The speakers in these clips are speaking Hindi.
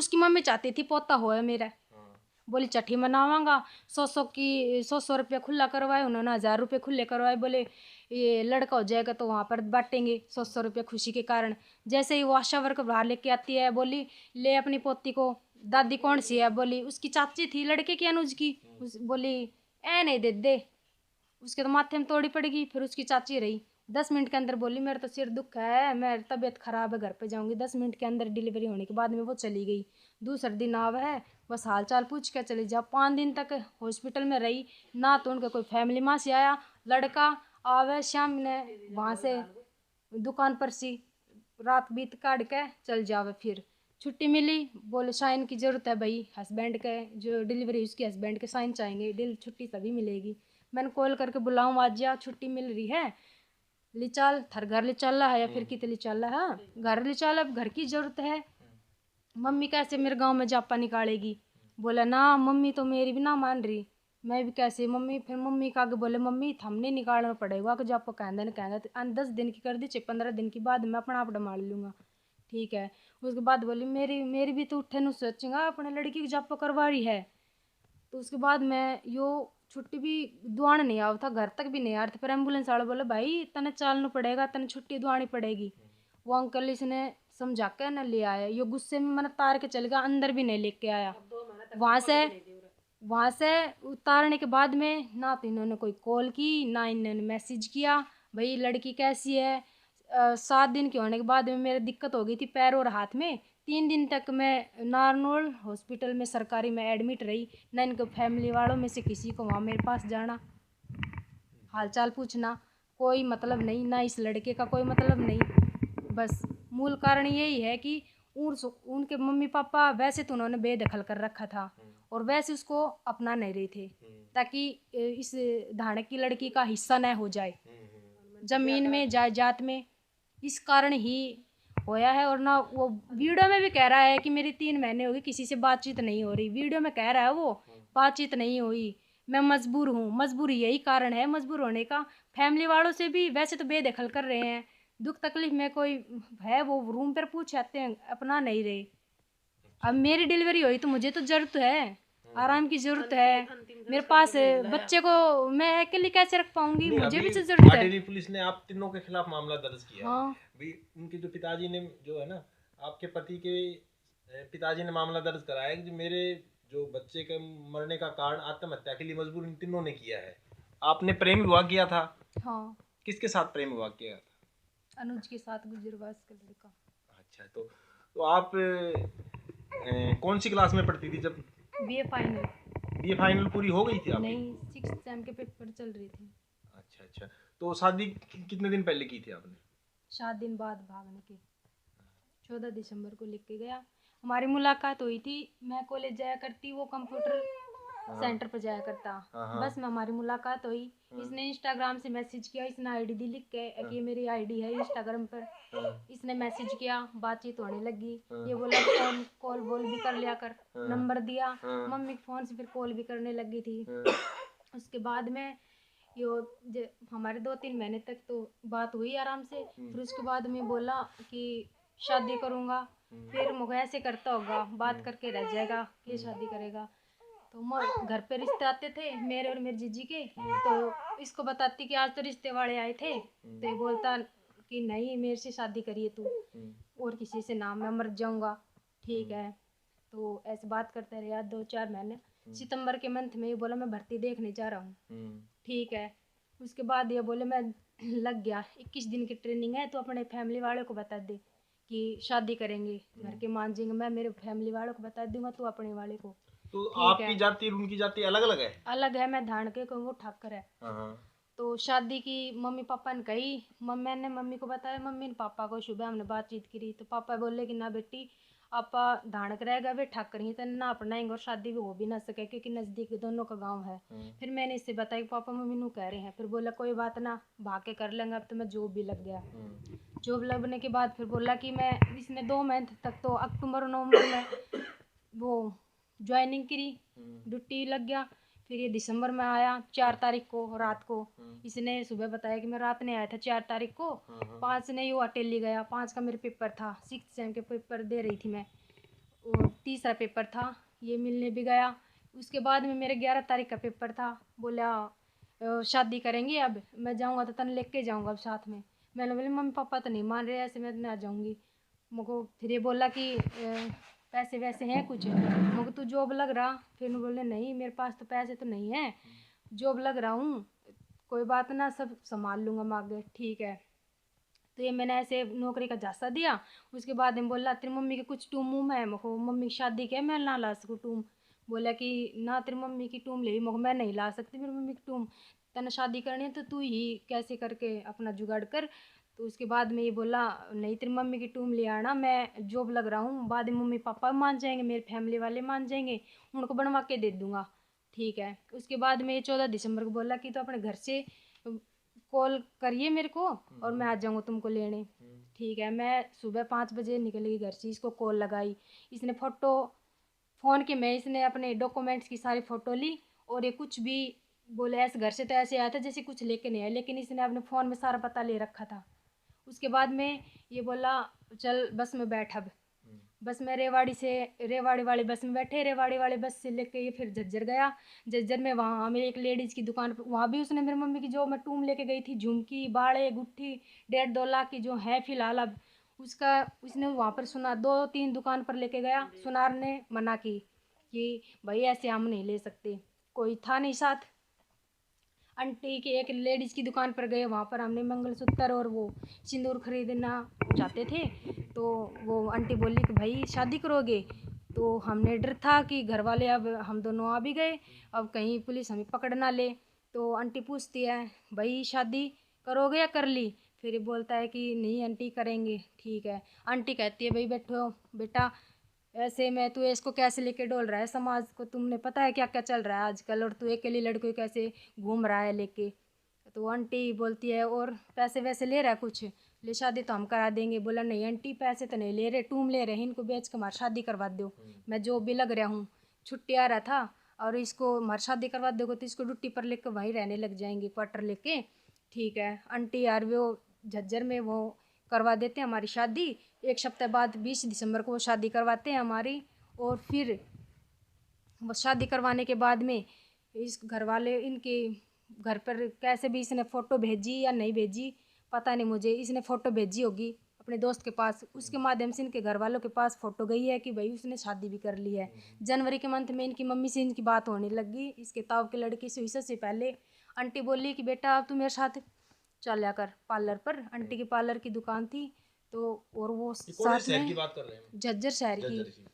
उसकी मम्मी चाहती थी पोता होए मेरा, बोली चट्ठी मनावांगा। 100 रुपया खुला करवाए उन्होंने, 1000 रुपये खुले करवाए। बोले ये लड़का हो जाएगा तो वहाँ पर बांटेंगे 100 रुपये खुशी के कारण। जैसे ही वो आशा वर्कर बाहर लेके आती है, बोली ले अपनी पोती को। दादी कौन सी है? बोली उसकी चाची थी लड़के की, अनुज की। बोली ए नहीं दे दे, उसके तो माथे में तोड़ी पड़ेगी। फिर उसकी चाची रही 10 मिनट के अंदर, बोली मेरा तो सिर दुख है, मेरी तबीयत खराब है, घर पे जाऊंगी। 10 मिनट के अंदर डिलीवरी होने के बाद में वो चली गई। दूसरे दिन आव है, बस हाल चाल पूछ के चली जा। 5 दिन तक हॉस्पिटल में रही ना, तो उनका कोई फैमिली माँ से आया। लड़का आवे शाम ने वहाँ से दुकान पर सी, रात बीत काट के चल जावे। फिर छुट्टी मिली, बोले साइन की ज़रूरत है भाई, हस्बैंड के जो डिलीवरी उसके हस्बैंड के साइन चाहेंगे, छुट्टी तभी मिलेगी। मैंने कॉल करके बुलाऊँ आज जा, छुट्टी मिल रही है, ले चल थर घर ले चल रहा है या फिर कितने ले चल रहा है, घर ले चल, अब घर की ज़रूरत है। मम्मी कैसे मेरे गांव में जापा निकालेगी? बोला ना मम्मी तो मेरी भी ना मान रही, मैं भी कैसे मम्मी। फिर मम्मी का आगे बोले मम्मी थमने निकालना पड़ेगा कि जापा कहना 10 दिन की कर दी, 15 दिन की बाद मैं अपना आप मार लूँगा। ठीक है। उसके बाद बोली मेरी भी तो उठे न सोचेगा, अपने लड़की की जापा करवा रही है। तो उसके बाद मैं यो छुट्टी भी दुआन नहीं आया था, घर तक भी नहीं आ रहा था। पर एम्बुलेंस वाला बोला भाई तने चलना पड़ेगा, तने छुट्टी दुआनी पड़ेगी। वो अंकल इसने समझा के न ले आया, यो गुस्से में मैंने तार के चल गया, अंदर भी नहीं लेके आया। वहाँ से उतारने के बाद में ना तो इन्होंने कोई कॉल की ना इन्होंने मैसेज किया भाई लड़की कैसी है। 7 दिन के होने के बाद में मेरी दिक्कत हो गई थी पैर और हाथ में। 3 दिन तक मैं नारनौल हॉस्पिटल में सरकारी में एडमिट रही। ना इनके फैमिली वालों में से किसी को वहाँ मेरे पास जाना, हालचाल पूछना कोई मतलब नहीं, ना इस लड़के का कोई मतलब नहीं। बस मूल कारण यही है कि उनके मम्मी पापा वैसे तो उन्होंने बेदखल कर रखा था और वैसे उसको अपना नहीं रहे थे ताकि इस धाड़क की लड़की का हिस्सा न हो जाए ज़मीन में जायदाद में। इस कारण ही होया है। और ना वो वीडियो में भी कह रहा है कि मेरी 3 महीने हो गए किसी से बातचीत नहीं हो रही, वीडियो में कह रहा है वो बातचीत नहीं हुई, मैं मजबूर हूँ। मजबूरी यही कारण है मजबूर होने का। फैमिली वालों से भी वैसे तो बेदखल कर रहे हैं, दुख तकलीफ में कोई है वो रूम पर पूछ आते हैं, अपना नहीं रहे। अब मेरी डिलीवरी हुई तो मुझे तो ज़रूरत है, आराम की ज़रूरत है, मेरे पास बच्चे को मैं अकेले कैसे रख पाऊंगी, मुझे भी तो ज़रूरत है। दिल्ली पुलिस ने आप तीनों के खिलाफ मामला दर्ज किया है। हाँ भी उनके जो पिताजी ने जो है ना, आपके पति के पिताजी ने मामला दर्ज कराया कि मेरे जो बच्चे के मरने का कारण आत्महत्या के लिए मजबूर इन तीनों ने किया है। आपने प्रेम विवाह किया था? हाँ। किसके साथ प्रेम विवाह किया था? अनुज के साथ, गुजरवास का लड़का। अच्छा, तो आप कौन सी क्लास में पढ़ती थी जब? BA final. बीए फाइनल पूरी हो गई थी आपकी? नहीं, 6th सेम के पेपर चल रहे थे। अच्छा अच्छा, तो शादी कितने दिन पहले की थी आपने? 7 दिन बाद भागने के, 14 दिसंबर को लेके गया। हमारी मुलाकात हुई थी, मैं कॉलेज जाया करती, वो कंप्यूटर सेंटर पर जाया करता। बस में हमारी मुलाकात हुई। इसने इंस्टाग्राम से मैसेज किया, इसने आईडी दी लिख के कि ये मेरी आईडी है इंस्टाग्राम पर। इसने मैसेज किया, बातचीत होने लगी। ये बोला कॉल बोल भी कर लिया कर, नंबर दिया। मम्मी के फ़ोन से फिर कॉल भी करने लगी थी। उसके बाद में यो हमारे 2-3 महीने तक तो बात हुई आराम से। फिर उसके बाद में बोला कि शादी करूँगा। फिर मुझे ऐसे करता होगा, बात करके रह जाएगा कि शादी करेगा। तो घर पे रिश्ते आते थे मेरे और मेरे जीजी के, तो इसको बताती कि आज तो रिश्ते वाले आए थे, तो ये बोलता कि नहीं मेरे से शादी करिए तू, और किसी से ना, मैं मर जाऊँगा। ठीक है। तो ऐसे बात करते रहे 2-4 महीने। सितंबर के मंथ में ये बोला मैं भर्ती देखने जा रहा हूँ। ठीक है। उसके बाद ये बोले मैं लग गया, 21 दिन की ट्रेनिंग है, तो अपने फैमिली वालों को बता दे कि शादी करेंगे, घर के मान जाएंगे। मैं मेरे फैमिली वालों को बता दूंगा, तो अपने वाले को। तो आपकी जाति और उनकी जाति अलग अलग है? अलग है, मैं धानके को, वो ठाकर है। तो शादी की मम्मी पापा ने कही, मैंने मम्मी को बताया, मम्मी ने पापा को सुबह हमने बातचीत करी, तो पापा बोले कि ना बेटी आपा धानक रहेगा, वे ठाकर ही तो ना अपनाएंगे और शादी भी हो भी ना सके क्योंकि नज़दीक दोनों का गांव है। फिर मैंने इससे बताया कि पापा मम्मी नू कह रहे हैं। फिर बोला कोई बात ना, भाग के कर लेंगे। अब तो मैं जॉब भी लग गया। जॉब लगने के बाद फिर बोला कि मैं, इसने 2 महीने तक तो अक्टूबर नवंबर में वो ज्वाइनिंग करी, ड्यूटी लग गया। फिर ये दिसंबर में आया 4 तारीख को रात को। इसने सुबह बताया कि मैं रात ने आया था 4 तारीख को। 5 ने वो अटेली गया, 5 का मेरे पेपर था, 6th सेम के पेपर दे रही थी मैं। और तीसरा पेपर था, ये मिलने भी गया। उसके बाद में मेरे 11 तारीख का पेपर था। बोला शादी करेंगे, अब मैं जाऊँगा तो तन लेके जाऊँगा अब साथ में। मैंने बोली मम्मी पापा तो नहीं मान रहे, ऐसे मैं ना जाऊँगी। मुझको फिर ये बोला कि पैसे वैसे हैं कुछ। मुझको तू जॉब लग रहा। फिर बोले नहीं मेरे पास तो पैसे तो नहीं है, जॉब लग रहा हूँ, कोई बात ना, सब संभाल लूँगा मैं आगे, ठीक है। तो ये मैंने ऐसे नौकरी का झांसा दिया। उसके बाद में बोला तेरी मम्मी के कुछ टूम वूम है, मको मम्मी की शादी के मैं ना ला सकूँ टूम। बोला कि ना तेरी मम्मी की टूम ले, मको मैं नहीं ला सकती मेरी मम्मी की टूम, तने शादी करनी है तो तू ही कैसे करके अपना जुगाड़ कर। तो उसके बाद में ये बोला नहीं तेरी मम्मी की टूम ले आना, मैं जॉब लग रहा हूँ, बाद में मम्मी पापा मान जाएंगे, मेरे फैमिली वाले मान जाएंगे, उनको बनवा के दे दूँगा, ठीक है। उसके बाद में ये 14 दिसंबर को बोला कि तो अपने घर से कॉल करिए मेरे को और मैं आ जाऊँगा तुमको लेने, ठीक है। मैं सुबह 5 बजे निकल गई घर से, इसको कॉल लगाई, इसने फ़ोटो फ़ोन के में इसने अपने डॉक्यूमेंट्स की सारी फ़ोटो ली। और ये कुछ भी बोले ऐसे घर से तो ऐसे आया था जैसे कुछ लेके नहीं आया, लेकिन इसने अपने फ़ोन में सारा पता ले रखा था। उसके बाद में ये बोला चल बस में बैठ अब। बस में रेवाड़ी वाली बस में बैठे, रेवाड़ी वाली बस से लेके ये फिर झज्जर गया। झज्जर में वहाँ हमें एक लेडीज़ की दुकान पर, वहाँ भी उसने मेरी मम्मी की जो मैं टूम लेके गई थी, झुमकी बाड़े गुट्ठी 1.5-2 लाख की जो है फिलहाल अब, उसका उसने वहाँ पर सुना 2-3 दुकान पर लेके गया। सुनार ने मना की कि भाई ऐसे हम नहीं ले सकते, कोई था नहीं साथ। आंटी की एक लेडीज़ की दुकान पर गए, वहाँ पर हमने मंगलसूत्र और वो सिंदूर खरीदना चाहते थे। तो वो आंटी बोली कि भाई शादी करोगे। तो हमने डर था कि घर वाले, अब हम दोनों आ भी गए, अब कहीं पुलिस हमें पकड़ ना ले। तो आंटी पूछती है भाई शादी करोगे या कर ली। फिर ये बोलता है कि नहीं आंटी करेंगे, ठीक है। आंटी कहती है भाई बैठो बेटा, ऐसे में तू इसको कैसे लेके डोल रहा है, समाज को तुमने पता है क्या क्या चल रहा है आजकल, और तू अकेली लड़की को कैसे घूम रहा है लेके। तो आंटी बोलती है और पैसे वैसे ले रहा है कुछ, ले शादी तो हम करा देंगे। बोला नहीं आंटी पैसे तो नहीं ले रहे, टूम ले रहे हैं, इनको बेच के हमारी शादी करवा दो, मैं जो भी लग रहा हूँ, छुट्टी आ रहा था और इसको हमारी शादी करवा दोगे तो इसको ड्यूटी पर लेकर वहीं रहने लग जाएंगे क्वार्टर लेके, ठीक है। आंटी यार वो झज्जर में वो करवा देते हैं हमारी शादी। एक सप्ताह बाद 20 दिसंबर को वो शादी करवाते हैं हमारी। और फिर वो शादी करवाने के बाद में इस घर वाले इनके घर पर कैसे भी इसने फ़ोटो भेजी या नहीं भेजी पता नहीं मुझे, इसने फ़ोटो भेजी होगी अपने दोस्त के पास, उसके माध्यम से इनके घर वालों के पास फ़ोटो गई है कि भाई उसने शादी भी कर ली है। जनवरी के मंथ में इनकी मम्मी से इनकी बात होने लगी, इसके ताऊ के लड़की से इससे पहले। आंटी बोली कि बेटा अब तू मेरे साथ चल कर पार्लर पर। आंटी की पार्लर की दुकान थी। तो और वो साथ शहर में की बात कर रहे हैं? झज्जर शहर की,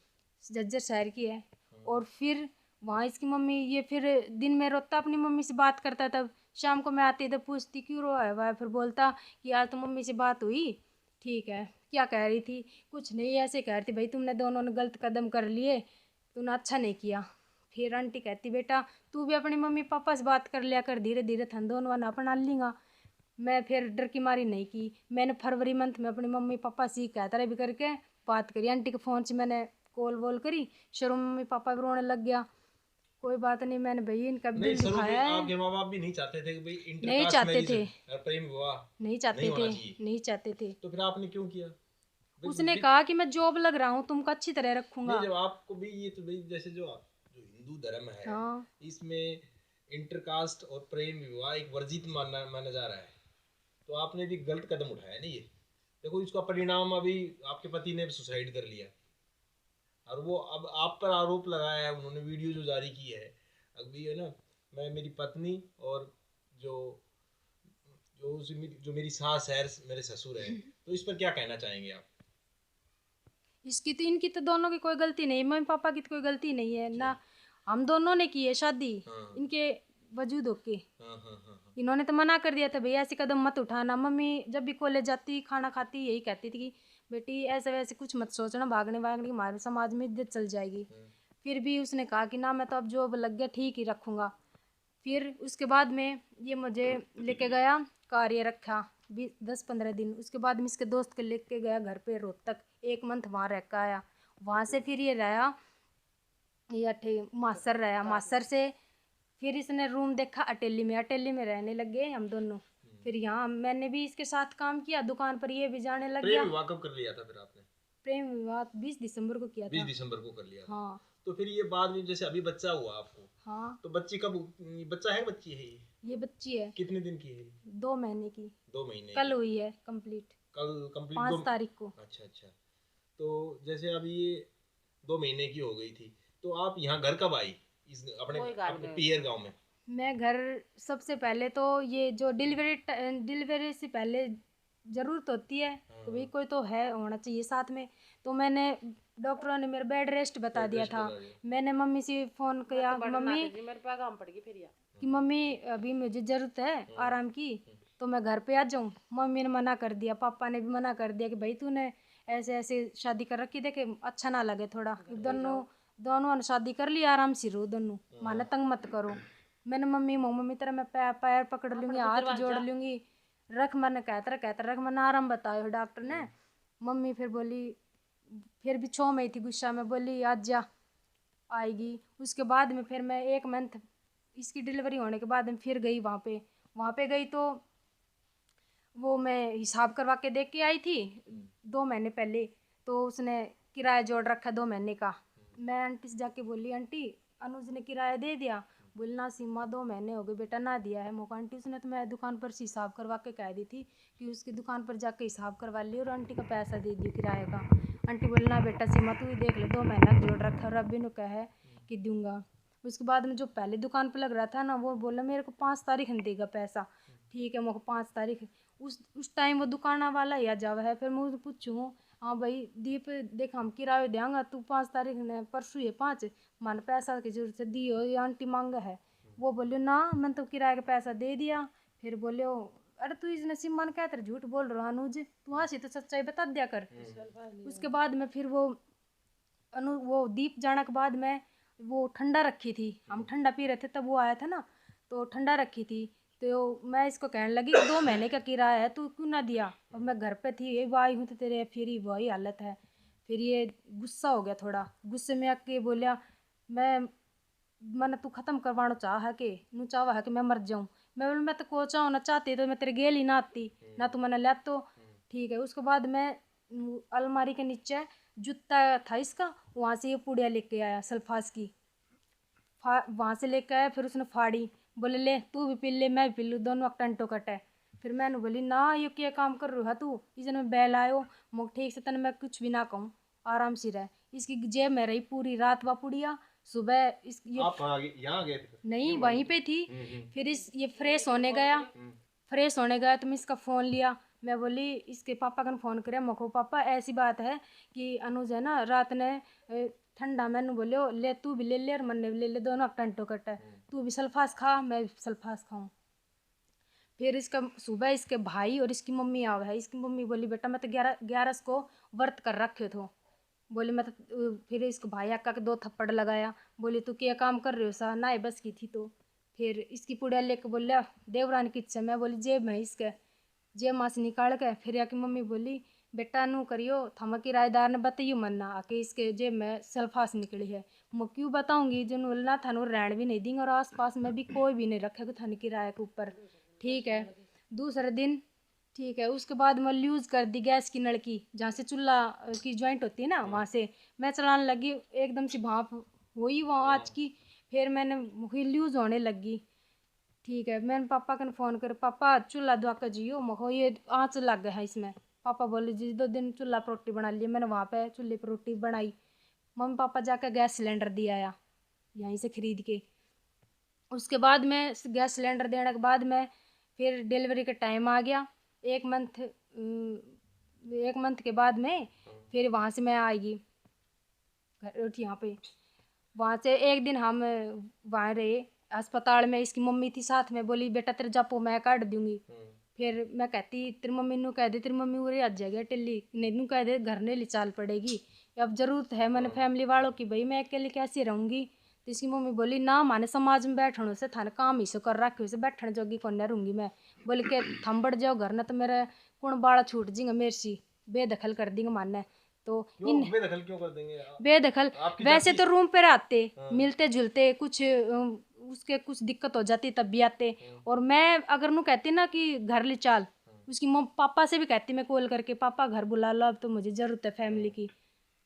झज्जर शहर की है। और फिर वहाँ इसकी मम्मी, ये फिर दिन में रोता अपनी मम्मी से बात करता, तब शाम को मैं आती तो पूछती क्यों रोया है वह, फिर बोलता कि यार तो मम्मी से बात हुई, ठीक है क्या कह रही थी, कुछ नहीं ऐसे कह रही थी भाई तुमने दोनों ने गलत कदम कर लिए, तूने अच्छा नहीं किया। फिर आंटी कहती बेटा तू भी अपनी मम्मी पापा से बात कर लिया कर, धीरे धीरे थन दोनों ने अपना लेंगा। मैं फिर डर की मारी नहीं की, मैंने फरवरी मंथ में अपने मम्मी पापा से कहता रहे भी करके बात करी। आंटी के फ़ोन से मैंने कॉल वॉल करी, शुरू में मम्मी पापा भी रोने लग गया। कोई बात नहीं, मैंने भाई इनका नहीं दिल शुरू दुखाया में है। आपके माँ बाप भी नहीं चाहते थे कि भाई इंटर नहीं कास्ट चाहते मैरिज थे, और प्रेम विवाह नहीं चाहते होना थे, चाहिए, नहीं चाहते थे। तो फिर आपने क्यों किया? उसने कहा कि मैं जॉब लग रहा हूँ, तुमको अच्छी तरह रखूंगा। नहीं जब आपको भी ये तो भाई जैसे जो हिंदू धर्म है हाँ इसमें इंटरकास्ट और प्रेम विवाह एक वर्जित माना जा रहा है, तो आपने भी गलत कदम उठाया नहीं ये। देखो इसका परिणाम अभी आपके पति ने सुसाइड कर लिया और वो अब आप पर आरोप लगाया है, उन्होंने वीडियो जो जारी की है अभी है ना, मैं मेरी पत्नी और जो जो मेरी सास है मेरे ससुर है, तो इस पर क्या कहना चाहेंगे आप? इसकी तो इनकी तो दोनों की कोई गलती नहीं, मम्मी पापा की तो कोई गलती नहीं है ना, हम दोनों ने की है शादी। हाँ। इनके वजूद होके हाँ हाँ हाँ हाँ। इन्होंने तो मना कर दिया था भैया ऐसे कदम मत उठाना। मम्मी जब भी कॉलेज जाती खाना खाती यही कहती थी कि बेटी ऐसे वैसे कुछ मत सोचना, भागने वागने की हमारे समाज में इज्जत चल जाएगी। फिर भी उसने कहा कि ना मैं तो अब जॉब लग गया ठीक ही रखूँगा। फिर उसके बाद में ये मुझे लेके गया, कार्य रखा 10-15 दिन। उसके बाद में इसके दोस्त के लेके गया घर पे रोहतक, 1 मंथ वहाँ रह कर आया। वहाँ से फिर ये रहा, ये अठे मासर रहा, मासर से फिर इसने रूम देखा अटेली में, अटेली में रहने लग गए हम दोनों। फिर यहाँ मैंने भी इसके साथ काम किया दुकान पर, ये भी जाने लग प्रेम गया। विवाह कब कर लिया था फिर आपने? प्रेम विवाह 20 दिसंबर को किया 20 था। दिसंबर को कर लिया था। हाँ तो फिर ये बाद में जैसे अभी बच्चा हुआ आपको, हाँ। तो बच्ची कब, बच्चा है, बच्ची है ये बच्ची है कितने दिन की है? 2 महीने की, 2 महीने कल की। हुई है कंप्लीट, कल कंप्लीट 5 तारीख को। अच्छा अच्छा। तो जैसे अभी ये 2 महीने की हो गई थी, तो आप यहाँ घर कब आई, इस अपने पियर गांव में? मैं घर सबसे पहले तो ये जो डिलीवरी से पहले ज़रूरत होती है कि भाई कोई तो है होना चाहिए साथ में, तो मैंने डॉक्टरों ने मेरा बेड रेस्ट बता दिया था। मैंने मम्मी से फ़ोन किया कि मम्मी कि मम्मी अभी मुझे ज़रूरत है आराम की, तो मैं घर पे आ जाऊँ। मम्मी ने मना कर दिया, पापा ने भी मना कर दिया कि भाई तूने ऐसे ऐसे शादी कर रखी, देखे अच्छा ना लगे थोड़ा, दोनों ने शादी कर ली, आराम से रहो दोनों, माने तंग मत करो। मैंने मम्मी तेरा मैं पैर पकड़ लूँगी, हाथ जोड़ लूँगी, रख मैंने कहता रख मैंने आराम बताया डॉक्टर ने। मम्मी फिर बोली, फिर भी 6 मई थी, गुस्सा में बोली आज जा आएगी। उसके बाद में फिर मैं 1 मंथ इसकी डिलीवरी होने के बाद में फिर गई वहाँ पे गई, तो वो मैं हिसाब करवा के देख के आई थी 2 महीने पहले, तो उसने किराया जोड़ रखा 2 महीने का। मैं आंटी से जाके बोली, आंटी अनुज ने किराया दे दिया? बोलना सीमा 2 महीने हो गए बेटा ना दिया है मोको। आंटी उसने तो मैं दुकान पर से हिसाब करवा के कह दी थी कि उसकी दुकान पर जाके हिसाब करवा ली और आंटी का पैसा दे दियो किराए का। आंटी बोलना बेटा सीमा तू ही देख ले, 2 महीना जोड़ रखा और अभी ने कहा है कि दूंगा। उसके बाद में जो पहले दुकान पर लग रहा था ना, वो बोला मेरे को 5 तारीख नहीं देगा पैसा। ठीक है मोको 5 तारीख, उस टाइम वो दुकाना वाला ही आ जावा है। फिर मैं उससे पूछूँ, हाँ भाई दीप देख हम किराया देंगे, तू 5 तारीख ने परसों है 5 मन पैसा की जरूरत है दियो, ये आंटी मांगा है। वो बोले ना मैंने तो किराए का पैसा दे दिया। फिर बोले अरे तू इसने सिमन क्या तेरे झूठ बोल रहा अनुज, तू हाँ से तो सच्चाई बता दिया कर। उसके बाद में फिर वो दीप जाने के बाद में वो ठंडा रखी थी, हम ठंडा पी रहे थे तब वो आया था ना, तो ठंडा रखी थी। तो मैं इसको कहने लगी 2 महीने का किराया है तू क्यों ना दिया, अब मैं घर पे थी ये आई हूँ तो तेरे फिर ही वही हालत है। फिर ये गुस्सा हो गया, थोड़ा गुस्से में आके बोलिया मैंने तू ख़त्म करवाना चाह है कि नू चाहवा है कि मैं मर जाऊँ। मैं बोल मैं तो को चाहूँ ना चाहती तो मैं तेरे गेल ही ना आती ना, तू मैंने लिया तो ठीक है। उसके बाद मैं अलमारी के नीचे जूता था इसका, वहाँ से ये पुड़िया लेके आया सल्फास की, वहाँ से लेके आया। फिर उसने फाड़ी, बोले ले तू भी पी ले मैं भी पी लूँ, दोनों टंटो कटे। फिर मैंने बोली ना ये क्या काम कर रहा है तू, इस में बैल आयो मुख ठीक से तन मैं कुछ भी ना कहूँ, आराम से रह। इसकी जेब में रही पूरी रात वा पुड़िया। सुबह इस ये आप यहाँ गए थे? नहीं वहीं पे थी। फिर ये फ्रेश होने गया, तो मैं इसका फ़ोन लिया। मैं बोली इसके पापा का फ़ोन करे, मको पापा ऐसी बात है कि अनुज है ना रात ने ठंडा, मैंने बोले ले तू भी ले ले और मन भी ले ले, दोनों टंटो कट है, तू भी सल्फास खा मैं भी सल्फास खाऊँ। फिर इसका सुबह इसके भाई और इसकी मम्मी आवा है। इसकी मम्मी बोली बेटा मैं तो 11 को व्रत कर रखे थे। बोली मैं तो, फिर इसको भाई अक्का के 2 थप्पड़ लगाया। बोली तू क्या काम कर रहे हो सा ना बस की थी। तो फिर इसकी पुड़िया लेके बोलिया देवरानी किच्छ है। मैं बोली जेब में इसके, जेब माँ से निकाल के। फिर आके मम्मी बोली बेटा नू करियो थमा किराएदार ने बताइयो मन्ना आके इसके जेब में सल्फास निकली है। मैं क्यों बताऊँगी जो नूलना थानू रहन भी नहीं देंगे और आस पास में भी कोई भी नहीं रखेगा थाने किराए के ऊपर। ठीक है दूसरे दिन ठीक है। उसके बाद मैं यूज़ कर दी गैस की नलकी, जहाँ से चूल्हा की जॉइंट होती है ना, वहाँ से मैं चलाने लगी, एकदम से भाप हुई वहाँ आज की। फिर मैंने यूज़ होने लगी। ठीक है मैंने पापा का फ़ोन कर, पापा चूल्हा धुआ कर जियो मको ये आँच लग गया है इसमें। पापा बोले जी 2 दिन चूल्हा पर रोटी बना लिए। मैंने वहाँ पे चूल्हे पर रोटी बनाई। मम्मी पापा जाकर गैस सिलेंडर दिया आया यहीं से ख़रीद के। उसके बाद में गैस सिलेंडर देने के बाद में फिर डिलीवरी का टाइम आ गया। 1 मंथ के बाद में फिर वहाँ से मैं आएगी घर यहाँ पे। वहाँ से एक दिन हम वहाँ रहे अस्पताल में, इसकी मम्मी थी साथ में। बोली बेटा तेरे जापो मैं काट दूँगी। फिर मैं कहती तेरी मम्मी नू कह दे, तेरी मम्मी उरे आ जाएगी टिल्ली नहीं नू कह दे घर ने ले चाल पड़ेगी, अब ज़रूरत है मैंने फैमिली वालों की, भाई मैं अकेले कैसे रहूँगी। तो इसकी मम्मी बोली ना माने समाज में बैठने से थाने काम ही से कर रखे से बैठने जोगी कौन रहूँगी मैं। बोल के थम बढ़ जाओ घर ना तो मेरा कौन बाड़ा छूट जाएंगे मेरे से, बेदखल कर देंगे माने। तो इन बेदखल क्यों कर देंगे? बेदखल वैसे तो रूम पे रहते मिलते जुलते, कुछ उसके कुछ दिक्कत हो जाती तब भी आते। और मैं अगर नू कहती ना कि घर ले चाल उसकी पापा से भी कहती मैं कॉल करके, पापा घर बुला लो, अब तो मुझे ज़रूरत है फैमिली की।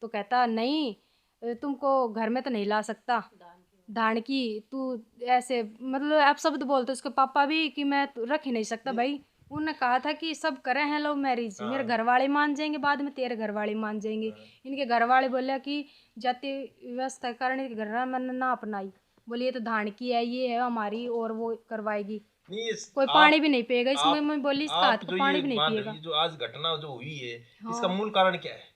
तो कहता नहीं, तुमको घर में तो नहीं ला सकता धान की, तू ऐसे मतलब आप शब्द बोलते उसके पापा भी कि मैं रख ही नहीं सकता भाई। उन्होंने कहा था कि सब करे हैं लव मैरिज, मेरे घर वाले मान जाएंगे, बाद में तेरे घर वाले मान जाएंगे। इनके घर वाले बोले कि जाति व्यवस्था के कारण इनके घर मैंने ना अपनाई, बोली ये तो धान की है, ये है हमारी, और वो करवाएगी। कोई पानी भी नहीं पिएगा इसमें, मैं बोली इसका हाथ को पानी भी नहीं पिएगा। जो आज घटना जो हुई है, हाँ। इसका मूल कारण क्या है?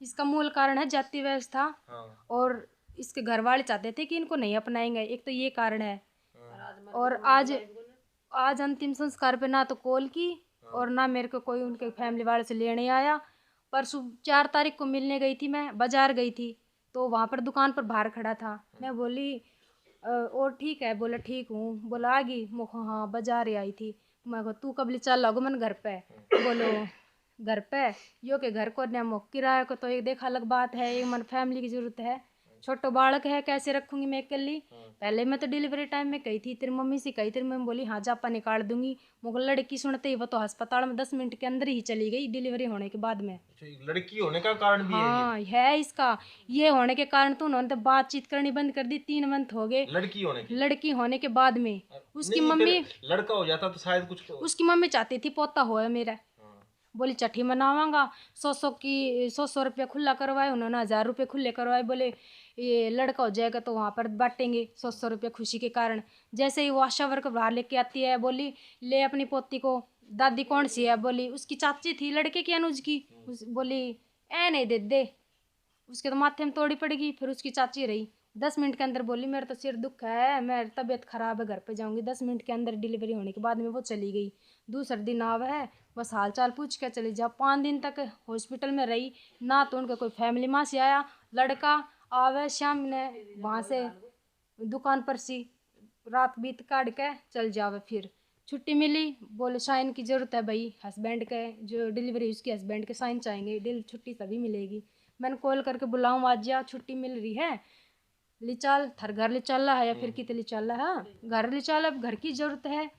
इसका मूल कारण है जाति व्यवस्था। हाँ। और इसके घर वाले चाहते थे कि इनको नहीं अपनाएंगे, एक तो ये कारण है। और आज अंतिम संस्कार पे ना तो कॉल की और ना मेरे को कोई उनके फैमिली वाले से लेने आया। परसों 4 तारीख को मिलने गई थी, मैं बाजार गई थी, तो वहाँ पर दुकान पर बाहर खड़ा था। मैं बोली और ठीक है, बोला ठीक हूँ, बोला आ गई, मुझको हाँ बाजार आई थी। मैं को तू कब ले चल लागो मन घर पे, बोलो घर पे यो के घर को न किराए को, तो एक देखा अलग बात है, एक मन फैमिली की जरूरत है, छोटो बालक है, कैसे रखूंगी मैं अकेली। पहले मैं तो डिलीवरी टाइम में कही थी, तेरी मम्मी से कही, तेरी मम्मी बोली हाँ जापा निकाल दूंगी। मुझे लड़की सुनते ही वो तो अस्पताल में 10 मिनट के अंदर ही चली गई डिलीवरी होने के बाद में। लड़की होने का कारण भी हाँ है इसका, ये होने के कारण तो उन्होंने तो बातचीत करनी बंद कर दी, 3 मंथ हो गए लड़की होने के बाद में। उसकी मम्मी लड़का हो जाता तो शायद कुछ, उसकी मम्मी चाहती थी पोता होए मेरा, बोली चट्टी मनावांगा, 100 रुपया खुला करवाए उन्होंने, 1000 रुपये खुले करवाए, बोले ये लड़का हो जाएगा तो वहाँ पर बांटेंगे 100 रुपये खुशी के कारण। जैसे ही वो आशा वर्कर बाहर लेके आती है, बोली ले अपनी पोती को, दादी कौन सी है, बोली उसकी चाची थी लड़के की अनुज की, बोली ए नहीं दे, उसके तो माथे में तोड़ी पड़ेगी। फिर उसकी चाची रही 10 मिनट के अंदर, बोली मेरा तो सिर दुख है, मेरी तबीयत खराब है, घर पे जाऊंगी। 10 मिनट के अंदर डिलीवरी होने के बाद में वो चली गई। दूसरे दिन आवा है, बस हाल चाल पूछ के चली जा। 5 दिन तक हॉस्पिटल में रही, ना तो उनका कोई फैमिली माँ से आया, लड़का आवे शाम ने वहाँ से दुकान पर सी रात बीत काट के चल जावे। फिर छुट्टी मिली, बोले साइन की ज़रूरत है भाई, हस्बैंड के जो डिलीवरी उसके हस्बैंड के साइन चाहेंगे, छुट्टी तभी मिलेगी। मैंने कॉल करके बुलाऊँ आज जा, छुट्टी मिल रही है, ले चल थर घर ले चल रहा है, या फिर कितने ले चल रहा है, घर ले चल, अब घर की ज़रूरत है।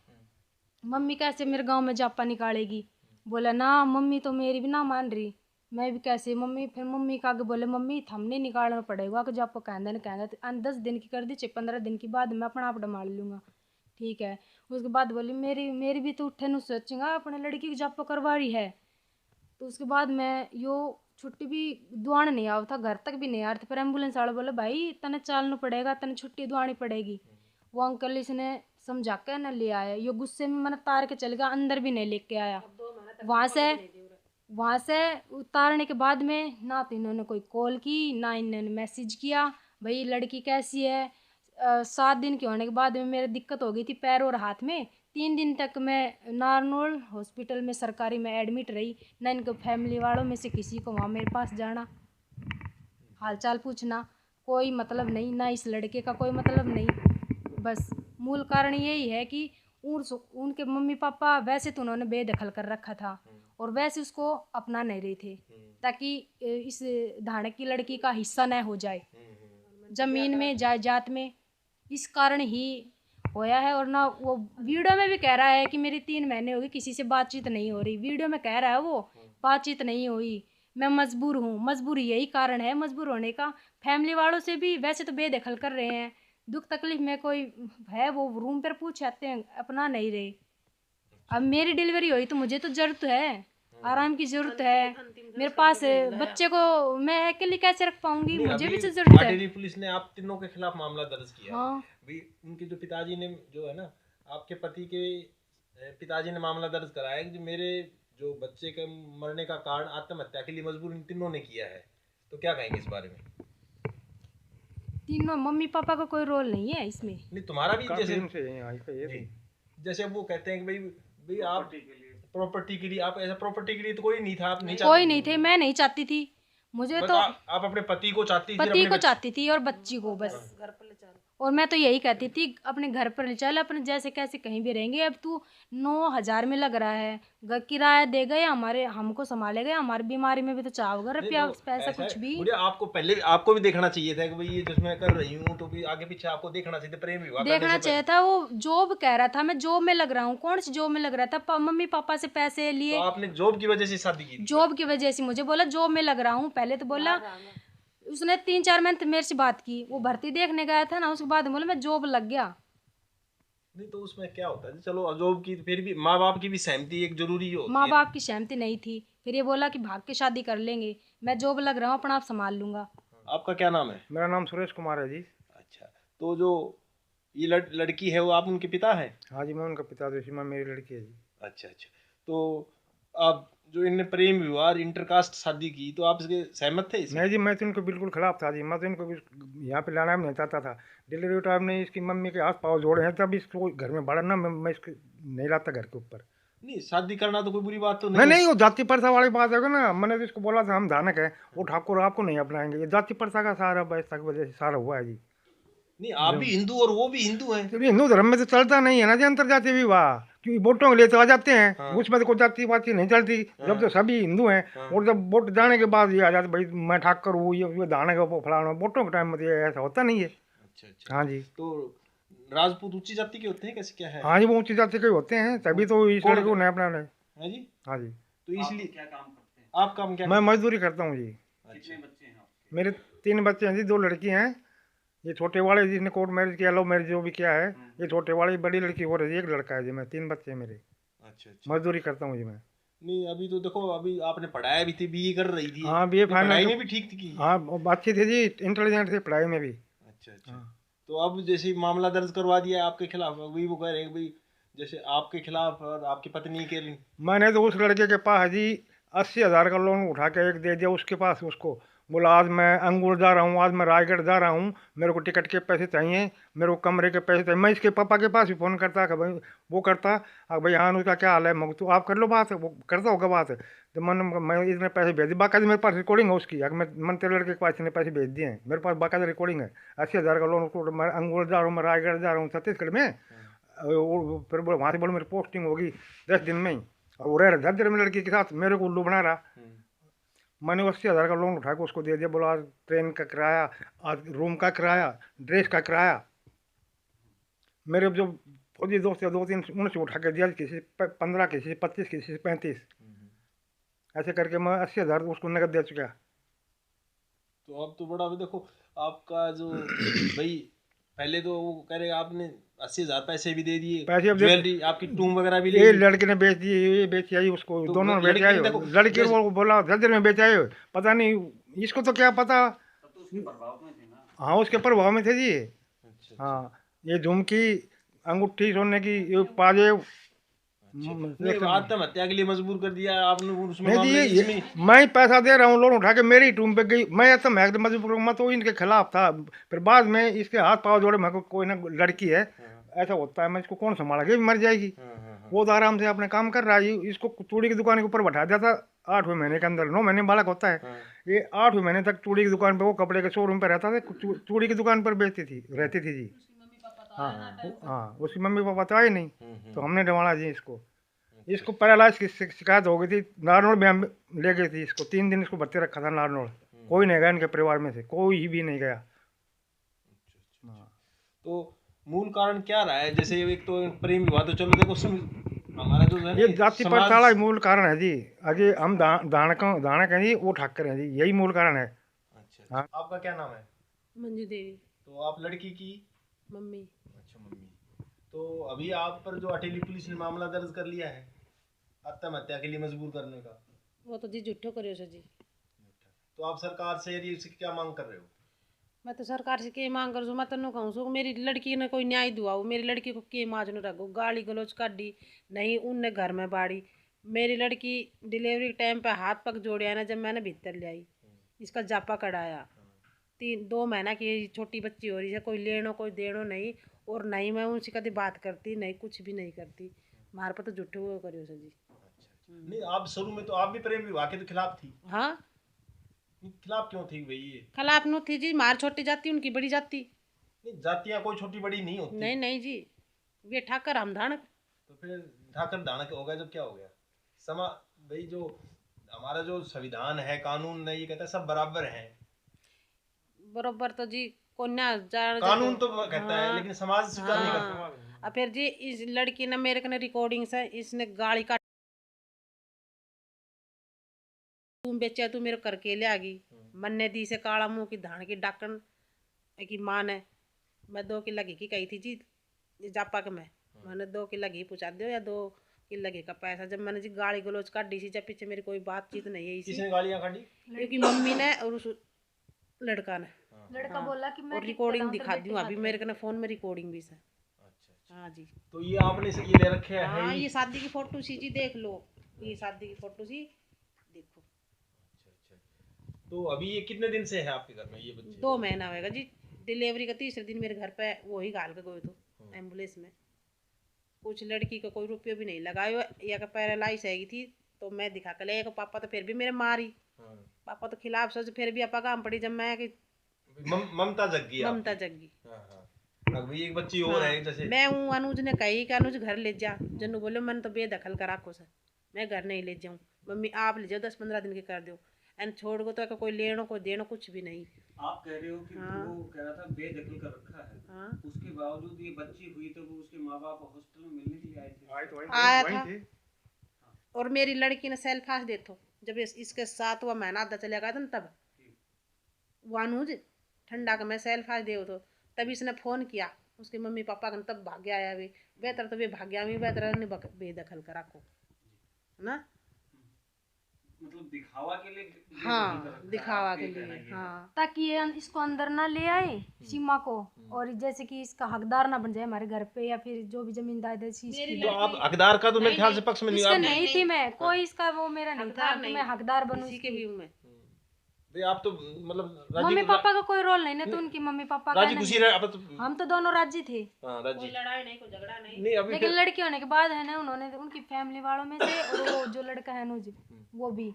मम्मी कैसे मेरे गांव में जापा निकालेगी, बोला ना मम्मी तो मेरी भी ना मान रही, मैं भी कैसे मम्मी। फिर मम्मी का आगे बोले मम्मी थमने निकालना पड़ेगा कि जापा कहना 10 दिन की कर दी, 15 दिन की बाद मैं अपना आप डमाल लूँगा, ठीक है। उसके बाद बोली मेरी भी तो उठे न सोचेंगा, अपने लड़की की जापा करवा रही है। तो उसके बाद मैं यो छुट्टी भी दुआने नहीं आवा था, घर तक भी नहीं आ रहा था। फिर एम्बुलेंस वाला बोले भाई तने चलना पड़ेगा, तने छुट्टी दुआनी पड़ेगी। वो अंकल इसने समझा के न ले आया, यो गुस्से में मैंने तार के चल गया, अंदर भी नहीं लेके आया। वहाँ से उतारने के बाद में ना तो इन्होंने कोई कॉल की, ना इन्होंने मैसेज किया भाई लड़की कैसी है। 7 दिन के होने के बाद में मेरे दिक्कत हो गई थी पैर और हाथ में। 3 दिन तक मैं नारनौल हॉस्पिटल में सरकारी में एडमिट रही, ना इनके फैमिली वालों में से किसी को वहाँ मेरे पास जाना हालचाल पूछना कोई मतलब नहीं, ना इस लड़के का कोई मतलब नहीं। बस मूल कारण यही है कि उनके मम्मी पापा वैसे तो उन्होंने बेदखल कर रखा था और वैसे उसको अपना नहीं रहे थे, ताकि इस धाड़क की लड़की का हिस्सा न हो जाए ज़मीन में जायदाद में। इस कारण ही होया है। और ना वो वीडियो में भी कह रहा है कि मेरी 3 महीने हो गए किसी से बातचीत नहीं हो रही, वीडियो में कह रहा है वो बातचीत नहीं हुई, मैं मजबूर हूँ। मजबूरी यही कारण है मजबूर होने का। फैमिली वालों से भी वैसे तो बेदखल कर रहे हैं, दुख तकलीफ में कोई है वो रूम पर पूछ आते हैं, अपना नहीं रहे। अब मेरी डिलीवरी हुई तो मुझे तो ज़रूरत है, आराम की ज़रूरत है, मेरे पास बच्चे को मैं अकेले कैसे रख पाऊंगी, मुझे भी तो ज़रूरत है। दिल्ली पुलिस ने आप तीनों के खिलाफ मामला दर्ज किया। हाँ। भी उनके जो पिताजी ने जो है ना, आपके पति के पिताजी ने मामला दर्ज कराया कि मेरे जो बच्चे के मरने का कारण आत्महत्या के लिए मजबूर इन तीनों ने किया है, तो क्या कहेंगे इस बारे में? तीनों मम्मी पापा का कोई रोल नहीं है इसमें। नहीं तुम्हारा भी जैसे वो कहते हैं कि भाई आप प्रॉपर्टी के लिए, आप ऐसा प्रॉपर्टी के लिए तो कोई नहीं था, आप नहीं कोई नहीं थे, मैं नहीं चाहती थी, मुझे तो आप अपने पति को चाहती थी, पति को चाहती थी और बच्ची को, बस और मैं तो यही कहती थी अपने घर पर चल, अपने जैसे कैसे कहीं भी रहेंगे। अब तू 9,000 में लग रहा है, घर किराया देगा या हमारे हमको संभालेगा, या हमारी बीमारी में भी तो चाहोगा नहीं रुपया तो पैसा ऐसा कुछ है भी। बुढ़िया, आपको पहले आपको भी देखना चाहिए था कि भाई ये जिसमें कर रही हूँ, तो भी आगे पीछे आपको देखना चाहिए था प्रेम विवाह करने देखना से चाहिए पहले। था। वो जॉब कह रहा था, मैं जॉब में लग रहा हूँ, कौन सी जॉब में लग रहा था, मम्मी पापा से पैसे तो लिए। आपने जॉब की वजह से शादी की थी? जॉब की वजह से मुझे बोला जॉब में लग रहा हूँ, पहले तो बोला। उसने 3-4 महीने मेरे से बात की, वो भर्ती देखने गया था ना, उसके बाद बोला मैं जॉब लग गया। नहीं तो उसमें क्या होता है, चलो जॉब की फिर भी माँ बाप की भी सहमति एक जरूरी होती माँ है। बाप की सहमति नहीं थी, फिर ये बोला कि भाग के शादी कर लेंगे, मैं जॉब लग रहा हूँ, अपना आप संभाल लूंगा। आपका क्या नाम है? मेरा नाम सुरेश कुमार है जी। अच्छा, तो जो ये लड़की है वो आप उनके पिता है? हाँ जी, मैं उनका पिता, तो सीमा मेरी लड़की है जी। अच्छा अच्छा, तो आप जो इनने प्रेम विवाह इंटरकास्ट शादी की, तो आप इसके सहमत थे इसमें? नहीं जी, मैं तो इनको बिल्कुल खिलाफ था जी। मैं तो इनको यहाँ पे लाना भी नहीं चाहता था। डिलीवरी टाइम ने इसकी मम्मी के हाथ पाँव जोड़े हैं, तब इसको घर में बढ़ना मैं इसको नहीं लाता घर के ऊपर। नहीं, शादी करना तो कोई बुरी बात तो नहीं नहीं। नहीं, वो जाति प्रथा वाली बात है ना। मैंने तो इसको बोला था हम धानक है, वो ठाकुर आपको नहीं अपनाएंगे। ये जाति प्रथा का सारा व्यवस्था की वजह से सारा हुआ है जी। नहीं, आप भी हिंदू और वो भी हिंदू हैं। तो हिंदू धर्म में तो चलता नहीं है ना जी अंतर जातीय विवाह, क्योंकि वोटों के लिए तो आ जाते हैं। हाँ। उसमें तो कोई जाति पाति नहीं चलती, जब तो सभी हिंदू हैं। हाँ। और जब वोट जाने के बाद ये आ जाते भाई मैं ठाकर हूँ, ये दाने का फलाना। वोटों के टाइम में तो ये ऐसा होता नहीं है। अच्छा अच्छा, हाँ जी। तो राजपूत ऊंची जाति के होते हैं, कैसे क्या है? हाँ जी, वो ऊंची जाति के होते हैं, तभी तो इस कौन- लड़के को नहीं अपनाना है। हाँ जी, हाँ जी, तो इसलिए क्या काम करते हैं? आप काम क्या मैं मजदूरी करता हूँ जी। अच्छा, बच्चे हैं आपके? मेरे 3 बच्चे हैं जी, 2 लड़की हैं। ये छोटे वाले जिसने कोर्ट मैरिज किया, लव मैरिज जो भी किया है, ये छोटे वाले, बड़ी लड़की हो रही है, एक लड़का है जी। मैं 3 बच्चे हैं मेरे। अच्छा अच्छा। मजदूरी करता हूँ जी मैं। नहीं, अभी तो देखो, अभी आपने पढ़ाया भी थी, बीए कर रही थी। हाँ, बीए तो पढ़ाई फाइनल। में भी ठीक थी की? हाँ, अच्छी थी जी, इंटेलिजेंट थी पढ़ाई में भी। अच्छा अच्छा, हाँ। तो अब जैसे मामला दर्ज करवा दिया आपके खिलाफ, अभी वो कह रहे हैं भाई जैसे आपके खिलाफ और आपकी पत्नी के लिए। मैंने तो उस लड़के के पास जी 80,000 का लोन उठा के एक दे दिया उसके पास। उसको बोला आज मैं अंगूर जा रहा हूँ, आज मैं रायगढ़ जा रहा हूँ, मेरे को टिकट के पैसे चाहिए, मेरे को कमरे के पैसे चाहिए। मैं इसके पापा के पास भी फ़ोन करता कि भाई वो करता, अब भाई हाँ उसका क्या हाल है, मैं तो आप कर लो बात। वो करता होगा बात। तो मैं इतने पैसे भेज दिए, बाकायदा मेरे पास रिकॉर्डिंग है उसकी। अगर मैं तेरे लड़के के पास इतने पैसे भेज दिए हैं, मेरे पास बाकायदा रिकॉर्डिंग है। 80,000 का लोन उसको, मैं अंगूर जा रहा हूँ, मैं रायगढ़ जा रहा हूँ छत्तीसगढ़ में। फिर बोले वहाँ से बोलो मेरी पोस्टिंग होगी 10 दिन में ही, और वो रह रहा धर में लड़की के साथ, मेरे को उल्लू बना रहा। मैंने 80,000 का लोन उठा के उसको दे दिया। बोला आज ट्रेन का किराया, आज रूम का किराया, ड्रेस का किराया। मेरे जो फौजी दोस्त है 2-3 उनसे उठा के दिया, किसी 15, किसी 25, किसी 35, ऐसे करके मैं 80,000 उसको नकद दे चुका। तो अब तो बड़ा, अभी देखो आपका जो भाई, पहले तो वो कह रहे आपने 80,000 पैसे भी दे दिए, पैसे अब ज्वेलरी आपकी टूम वगैरह भी ले ये ली। लड़के ने बेच दिए, ये बेच आई उसको, तो दोनों ने बेच लड़की आए। ने देखो, लड़के वो बोला जल्दी में बेच आए, पता नहीं इसको तो क्या पता। तब तो उसके प्रभाव में थे ना। हाँ, उसके प्रभाव में थे जी। अच्छा, हाँ, ये झुमकी, अंगूठी, सोने की, ये पाजेब। नहीं, आत्महत्या के लिए मजबूर कर दिया आपने उसमें नहीं मामले जी, इसमें। मैं ही पैसा दे रहा हूँ, लोन उठा के मेरी टूम पे गई। मैं ऐसा महक मजबूर, मैं तो इनके खिलाफ था। फिर बाद में इसके हाथ पाँव जोड़े, मैं कोई ना लड़की है, ऐसा होता है, मैं इसको कौन संभालेगा, ये भी मर जाएगी। वो तो आराम से अपने काम कर रहा है। इसको चूड़ी की दुकान के ऊपर बैठा दिया था 8वें महीने के अंदर। 9 महीने बालक होता है। ये 8वें महीने तक चूड़ी की दुकान पे, वो कपड़े के शोरूम पे रहता था, चूड़ी की दुकान पर बेचती थी, रहती थी जी। हाँ हाँ, उसकी मम्मी पापा तो आए नहीं, तो हमने डवाड़ा जी इसको। इसको पैरालाइज की शिकायत हो गई थी, नारनौल में हम ले गए थे इसको। 3 दिन इसको भर्ती रखा था नारनौल। कोई नहीं गया इनके परिवार में से, कोई भी नहीं गया। तो मूल कारण क्या रहा है? जैसे एक तो प्रेम विवाह, तो चलो देखो हमारा जो है ये जाति प्रथा मूल कारण है जी। आगे हम दानक हैं जी, वो ठाकर हैं जी, यही मूल कारण है। अच्छा, हाँ। आपका क्या नाम है? मंजू देवी। तो आप लड़की की मम्मी। अच्छा, मम्मी। तो अभी आप पर जो अटेली पुलिस ने मामला दर्ज कर लिया है आत्महत्या के लिए मजबूर करने का, वो तो जी झूठो करियो सर जी। तो आप सरकार से ये क्या मांग कर रहे हो? मैं तो सरकार से के मांग करूँ, मैं तेन कहूँ सो मेरी लड़की ने कोई न्याय दुआओ। मेरी लड़की को के माज न रखो, गाली गलोच काटी नहीं उनने घर में बाड़ी। मेरी लड़की डिलीवरी टाइम पे हाथ पग जोड़े ना, जब मैंने भीतर ले आई इसका जापा कढ़ाया। 2 महीना की छोटी बच्ची हो रही है, कोई लेनो कोई देनो नहीं। और नहीं मैं उनसे कभी बात करती नहीं, कुछ भी नहीं करती। मार पर तो झूठे वो करियो सर जी। नहीं, आप शुरू में तो आप भी प्रेम विवाह के तो खिलाफ थी। हाँ, खिलाफ क्यों थी भाई? ये खिलाफ नु थी जी, मार छोटी जाती उनकी बड़ी जाती। नहीं, जातियां कोई छोटी बड़ी नहीं होती। नहीं नहीं जी, ये ठाकर हमधान। तो फिर ठाकर दानक हो गया जब क्या हो गया? समा भाई जो हमारा जो संविधान है, कानून ने ये कहता है सब बराबर हैं। बरोबर तो जी कन्या जान कानून तो कहता है, लेकिन समाज स्वीकार नहीं करता। हाँ। अब फिर जी इस लड़की ने मेरे कने रिकॉर्डिंग्स है, इसने गाड़ी का तुम बेचा तू मेरे करके ले आगी, मन्ने दी से काला मुंह की धान की डाकन की माँ ने। मैं 2 किलो घी की कही थी जी जापा के मैंने 2 किलो घी पूछा दो या 2 किलो घी का पैसा। जब मैंने जी गाड़ी गलोच काटी सी, जब पीछे मेरी कोई बातचीत नहीं है इसी, किसने गालियां काटी? क्योंकि मम्मी ने और उस लड़का ने। लड़का बोला कि मैं और ठीक रिकॉर्डिंग कराऊं, दिखा तो दूँ अभी मेरे कने फोन में रिकॉर्डिंग भी है। अच्छा। हाँ जी, तो ये आपने ये ले रखे है हाँ ही? ये शादी की फोटो सी जी, देख लो ये शादी की फोटो सी देखो। अच्छा। तो अभी ये कितने दिन से है आपके घर में ये बच्चे? 2 महीना होएगा जी, डिलीवरी का 3रे दिन मेरे घर पे वही घाल के गए तो एम्बुलेंस में। कुछ लड़की को कोई रुपये भी नहीं लगायो, या पैरालाइज हैगी थी तो मैं दिखा कर ले पापा तो फिर भी मेरे मारी। पापा तो खिलाफ सोच फिर भी आपा काम पड़ी, जब मैं कि ममता जग्गी आपकी। ममता जग्गी। अभी एक बच्ची और है जैसे। मैं हूँ अनुज ने कही कि अनुज घर ले जा, जन्नू बोले मैंने तो बेदखल करा को सर, मैं घर नहीं ले जाऊँ। मम्मी आप ले जाओ 10-15 दिन के कर दो, एंड छोड़ को तो कोई लेनो को देनो कुछ भी नहीं। आप कह रहे हो कि वो कह रहा था बेदखल कर रखा है, हाँ। उसके बावजूद ये बच्ची हुई तो वो उसके माँ बाप हॉस्टल में मिलने के लिए आए थे। आया था। और मेरी लड़की ने सेल्फास दे थो, जब इसके 7वां महीना आधा चले गया था ना, तब वो अनुज ठंडा का मैं सेल्फास दे तो तब इसने फोन किया उसके मम्मी पापा का, तब भाग्य आया वे बेहतर तो वे भाग्या में बेहतर ने बेदखल करा को ना, मतलब दिखावा के लिए हाँ दिखावा के लिए, हाँ ताकि ये इसको अंदर ना ले आए सीमा को, और जैसे कि इसका हकदार ना बन जाए हमारे घर पे, या फिर जो भी जमींदार है इसकी। तो आप हकदार का तो मेरे ख्याल से पक्ष में नहीं इसका आप नहीं थी मैं, कोई इसका वो मेरा नहीं था कि मैं हकदार बनूं इसी के इसकी। व्यू में। भाई आप तो मतलब मम्मी पापा का कोई रोल नहीं ना, तो उनकी मम्मी पापा का राजी नहीं। खुशी रहे आप तो। हम तो दोनों राजी थे, हाँ राजी। कोई लड़ाई नहीं, कोई झगड़ा नहीं। नहीं अभी लेकिन लड़की होने के बाद है ना, उन्होंने उनकी फैमिली वालों में से, और वो जो लड़का है अनुज वो भी,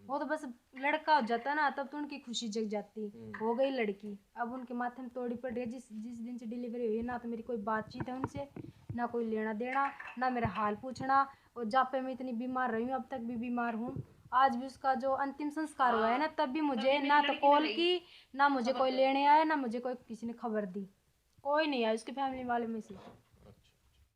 वो तो बस लड़का हो जाता ना तब तो उनकी खुशी जग जाती। हो गई लड़की, अब उनके माथे में तोड़ी पड़ रही है। जिस दिन से डिलीवरी हुई है ना, तो मेरी कोई बातचीत है उनसे ना, कोई लेना देना ना, मेरा हाल पूछना। और जापे में इतनी बीमार रही हूँ, अब तक भी बीमार हूँ। आज भी उसका जो अंतिम संस्कार हुआ है ना, तब भी मुझे ना तो कॉल की, ना मुझे कोई लेने आया, ना मुझे कोई किसी ने खबर दी, कोई नहीं आया उसकी फैमिली वाले में से।